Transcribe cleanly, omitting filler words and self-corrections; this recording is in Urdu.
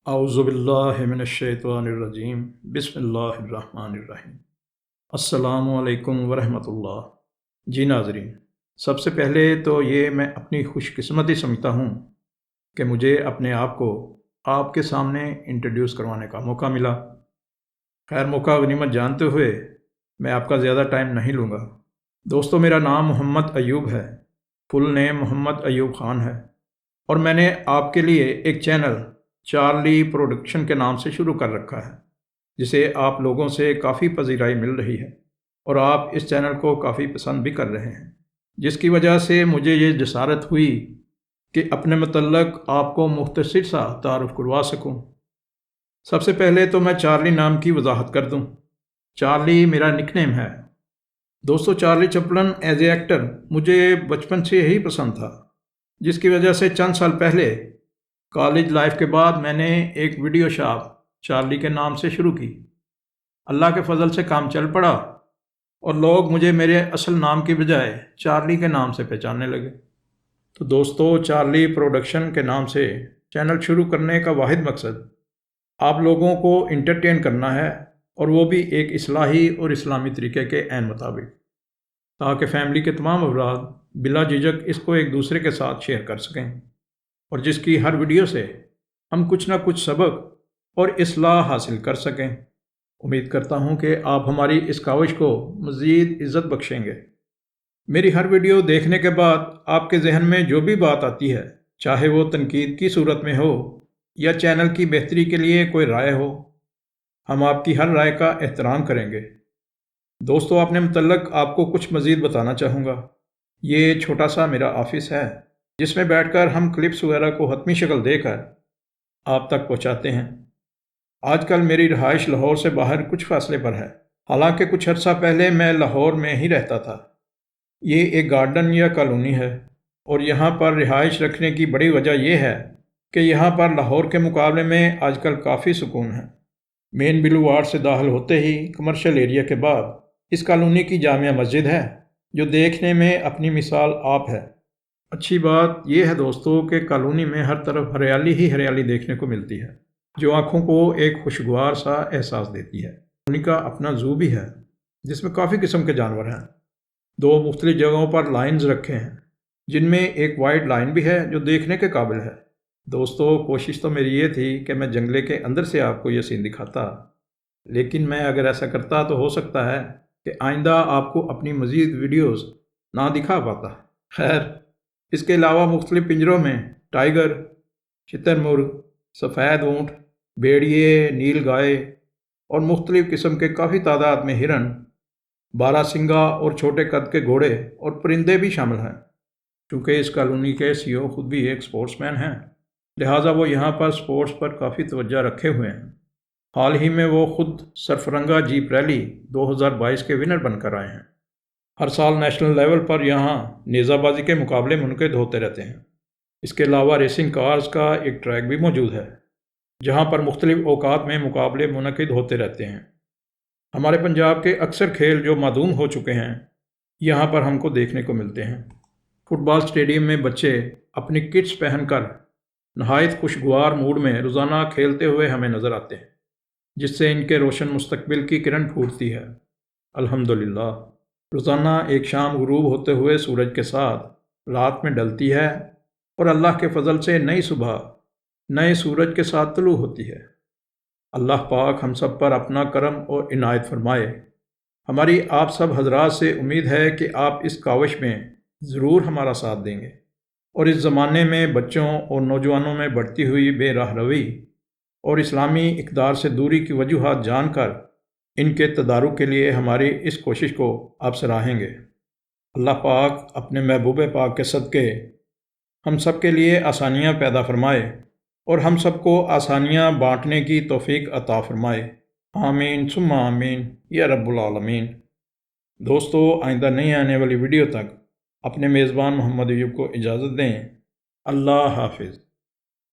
اعوذ باللہ من الشیطان الرجیم بسم اللہ الرحمن الرحیم۔ السلام علیکم ورحمۃ اللہ۔ جی ناظرین، سب سے پہلے تو یہ میں اپنی خوش قسمتی سمجھتا ہوں کہ مجھے اپنے آپ کو آپ کے سامنے انٹروڈیوس کروانے کا موقع ملا۔ خیر، موقع غنیمت جانتے ہوئے میں آپ کا زیادہ ٹائم نہیں لوں گا۔ دوستو، میرا نام محمد ایوب ہے، فل نیم محمد ایوب خان ہے، اور میں نے آپ کے لیے ایک چینل چارلی پروڈکشن کے نام سے شروع کر رکھا ہے، جسے آپ لوگوں سے کافی پذیرائی مل رہی ہے، اور آپ اس چینل کو کافی پسند بھی کر رہے ہیں، جس کی وجہ سے مجھے یہ جسارت ہوئی کہ اپنے متعلق آپ کو مختصر سا تعارف کروا سکوں۔ سب سے پہلے تو میں چارلی نام کی وضاحت کر دوں۔ چارلی میرا نک نیم ہے۔ دوستو، Charlie Chaplin as a actor مجھے بچپن سے ہی پسند تھا، جس کی وجہ سے چند سال پہلے کالج لائف کے بعد میں نے ایک ویڈیو شاپ چارلی کے نام سے شروع کی۔ اللہ کے فضل سے کام چل پڑا اور لوگ مجھے میرے اصل نام کی بجائے چارلی کے نام سے پہچاننے لگے۔ تو دوستو، چارلی پروڈکشن کے نام سے چینل شروع کرنے کا واحد مقصد آپ لوگوں کو انٹرٹین کرنا ہے، اور وہ بھی ایک اصلاحی اور اسلامی طریقے کے عین مطابق، تاکہ فیملی کے تمام افراد بلا جھجک اس کو ایک دوسرے کے ساتھ شیئر کر سکیں، اور جس کی ہر ویڈیو سے ہم کچھ نہ کچھ سبق اور اصلاح حاصل کر سکیں۔ امید کرتا ہوں کہ آپ ہماری اس کاوش کو مزید عزت بخشیں گے۔ میری ہر ویڈیو دیکھنے کے بعد آپ کے ذہن میں جو بھی بات آتی ہے، چاہے وہ تنقید کی صورت میں ہو یا چینل کی بہتری کے لیے کوئی رائے ہو، ہم آپ کی ہر رائے کا احترام کریں گے۔ دوستو، اپنے متعلق آپ کو کچھ مزید بتانا چاہوں گا۔ یہ چھوٹا سا میرا آفس ہے، جس میں بیٹھ کر ہم کلپس وغیرہ کو حتمی شکل دے کر آپ تک پہنچاتے ہیں۔ آج کل میری رہائش لاہور سے باہر کچھ فاصلے پر ہے، حالانکہ کچھ عرصہ پہلے میں لاہور میں ہی رہتا تھا۔ یہ ایک گارڈن یا کالونی ہے، اور یہاں پر رہائش رکھنے کی بڑی وجہ یہ ہے کہ یہاں پر لاہور کے مقابلے میں آج کل کافی سکون ہے۔ مین بلو وارڈ سے داخل ہوتے ہی کمرشل ایریا کے بعد اس کالونی کی جامع مسجد ہے، جو دیکھنے میں اپنی مثال آپ ہے۔ اچھی بات یہ ہے دوستو کہ کالونی میں ہر طرف ہریالی ہی ہریالی دیکھنے کو ملتی ہے، جو آنکھوں کو ایک خوشگوار سا احساس دیتی ہے۔ کالونی کا اپنا زو بھی ہے، جس میں کافی قسم کے جانور ہیں۔ 2 مختلف جگہوں پر لائنز رکھے ہیں، جن میں ایک وائٹ لائن بھی ہے جو دیکھنے کے قابل ہے۔ دوستو، کوشش تو میری یہ تھی کہ میں جنگلے کے اندر سے آپ کو یہ سین دکھاتا، لیکن میں اگر ایسا کرتا تو ہو سکتا ہے کہ آئندہ آپ کو اپنی مزید ویڈیوز نہ دکھا پاتا۔ خیر، اس کے علاوہ مختلف پنجروں میں ٹائیگر، شتر مرغ، سفید اونٹ، بھیڑیے، نیل گائے اور مختلف قسم کے کافی تعداد میں ہرن، بارہ سنگا اور چھوٹے قد کے گھوڑے اور پرندے بھی شامل ہیں۔ چونکہ اس کالونی کے CEO خود بھی ایک سپورٹس مین ہیں، لہٰذا وہ یہاں پر سپورٹس پر کافی توجہ رکھے ہوئے ہیں۔ حال ہی میں وہ خود سرفرنگا جیپ ریلی 2022 کے ونر بن کر آئے ہیں۔ ہر سال نیشنل لیول پر یہاں نیزہ بازی کے مقابلے منعقد ہوتے رہتے ہیں۔ اس کے علاوہ ریسنگ کارز کا ایک ٹریک بھی موجود ہے، جہاں پر مختلف اوقات میں مقابلے منعقد ہوتے رہتے ہیں۔ ہمارے پنجاب کے اکثر کھیل جو معدوم ہو چکے ہیں، یہاں پر ہم کو دیکھنے کو ملتے ہیں۔ فٹ بال اسٹیڈیم میں بچے اپنی کٹس پہن کر نہایت خوشگوار موڈ میں روزانہ کھیلتے ہوئے ہمیں نظر آتے ہیں، جس سے ان کے روشن مستقبل کی کرن پھوٹتی ہے۔ الحمدللہ، روزانہ ایک شام غروب ہوتے ہوئے سورج کے ساتھ رات میں ڈلتی ہے، اور اللہ کے فضل سے نئی صبح نئے سورج کے ساتھ طلوع ہوتی ہے۔ اللہ پاک ہم سب پر اپنا کرم اور عنایت فرمائے۔ ہماری آپ سب حضرات سے امید ہے کہ آپ اس کاوش میں ضرور ہمارا ساتھ دیں گے، اور اس زمانے میں بچوں اور نوجوانوں میں بڑھتی ہوئی بے راہ روی اور اسلامی اقدار سے دوری کی وجوہات جان کر ان کے تدارک کے لیے ہماری اس کوشش کو آپ سراہیں گے۔ اللہ پاک اپنے محبوب پاک کے صدقے ہم سب کے لیے آسانیاں پیدا فرمائے، اور ہم سب کو آسانیاں بانٹنے کی توفیق عطا فرمائے۔ آمین ثم آمین یا رب العالمین۔ دوستو، آئندہ نہیں آنے والی ویڈیو تک اپنے میزبان محمد ایوب کو اجازت دیں۔ اللہ حافظ۔